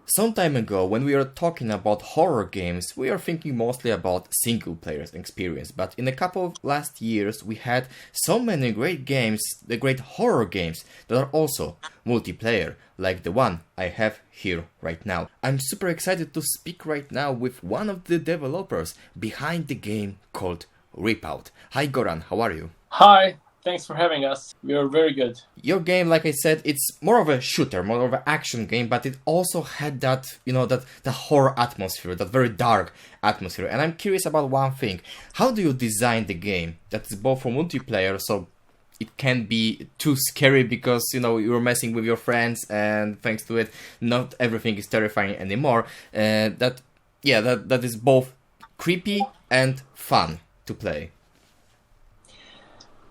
Some time ago, when we were talking about horror games, we are thinking mostly about single player experience, but in a couple of last years we had so many great games, the great horror games, that are also multiplayer, like the one I have here right now. I'm super excited to speak right now with one of the developers behind the game called RIPOUT. Hi Goran, how are you? Hi, thanks for having us. We are very good. Your game, like I said, it's more of a shooter, more of an action game, but it also had that, the horror atmosphere, that very dark atmosphere. And I'm curious about one thing. How do you design the game that is both for multiplayer, so it can be too scary because, you're messing with your friends and thanks to it, not everything is terrifying anymore. That is both creepy and fun to play.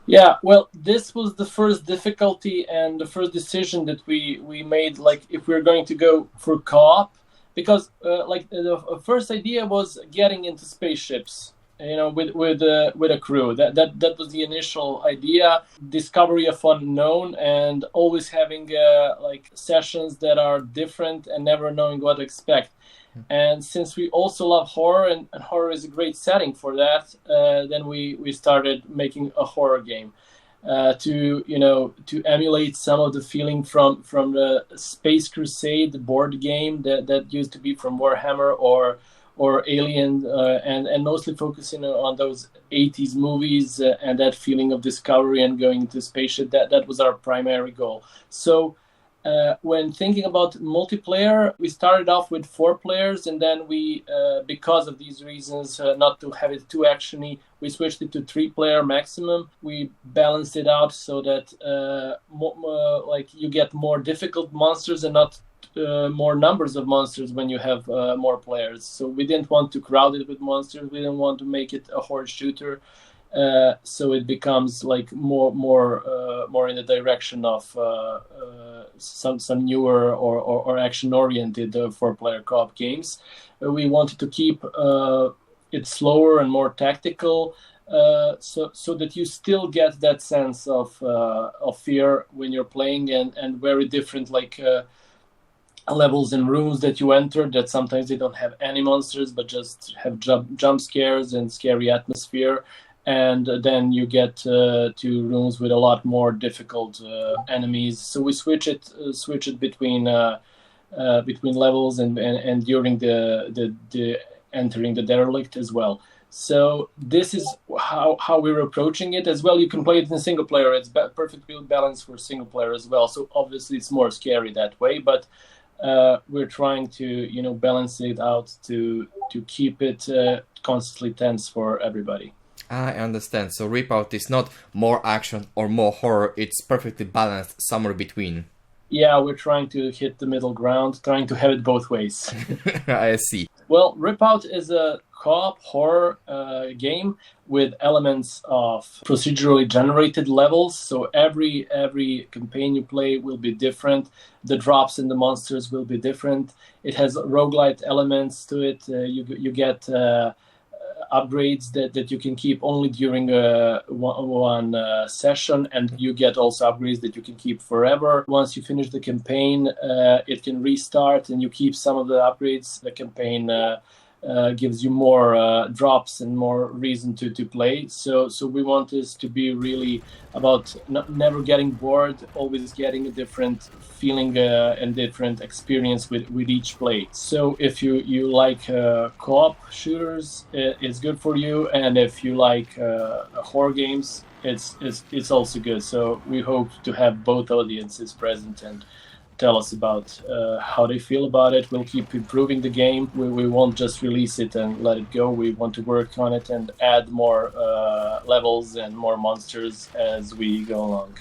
Yeah, well, this was the first difficulty and the first decision that we made, like, if we're going to go for co-op, because the first idea was getting into spaceships, with a crew. That was the initial idea. Discovery of unknown and always having sessions that are different and never knowing what to expect. And since we also love horror, and horror is a great setting for that, then we started making a horror game to emulate some of the feeling from the Space Crusade board game that used to be from Warhammer or Alien, and mostly focusing on those 80s movies and that feeling of discovery and going into spaceship. That was our primary goal. So when thinking about multiplayer, we started off with 4 players, and then we, because of these reasons, not to have it too actiony, we switched it to 3-player maximum. We balanced it out so that you get more difficult monsters and not more numbers of monsters when you have more players. So we didn't want to crowd it with monsters. We didn't want to make it a horde shooter. So it becomes like more in the direction of some newer or action-oriented 4-player co-op games. We wanted to keep it slower and more tactical, so that you still get that sense of fear when you're playing, and very different levels and rooms that you enter, that sometimes they don't have any monsters but just have jump scares and scary atmosphere. And then you get to rooms with a lot more difficult enemies. So we switch it between levels and during the entering the derelict as well. So this is how we're approaching it as well. You can play it in single player. It's perfectly balanced for single player as well. So obviously it's more scary that way, but we're trying to balance it out to keep it constantly tense for everybody. I understand. So RIPOUT is not more action or more horror. It's perfectly balanced somewhere between. Yeah, we're trying to hit the middle ground, trying to have it both ways. I see. Well, RIPOUT is a co-op horror game with elements of procedurally generated levels. So every campaign you play will be different. The drops in the monsters will be different. It has roguelite elements to it. You get upgrades that you can keep only during one session, and you get also upgrades that you can keep forever. Once you finish the campaign, it can restart and you keep some of the upgrades. The campaign gives you more drops and more reason to play. So we want this to be really about never getting bored, always getting a different feeling and different experience with each play. So if you like co-op shooters, it's good for you, and if you like horror games, it's also good. So we hope to have both audiences present and tell us about how they feel about it. We'll keep improving the game. We won't just release it and let it go. We want to work on it and add more levels and more monsters as we go along.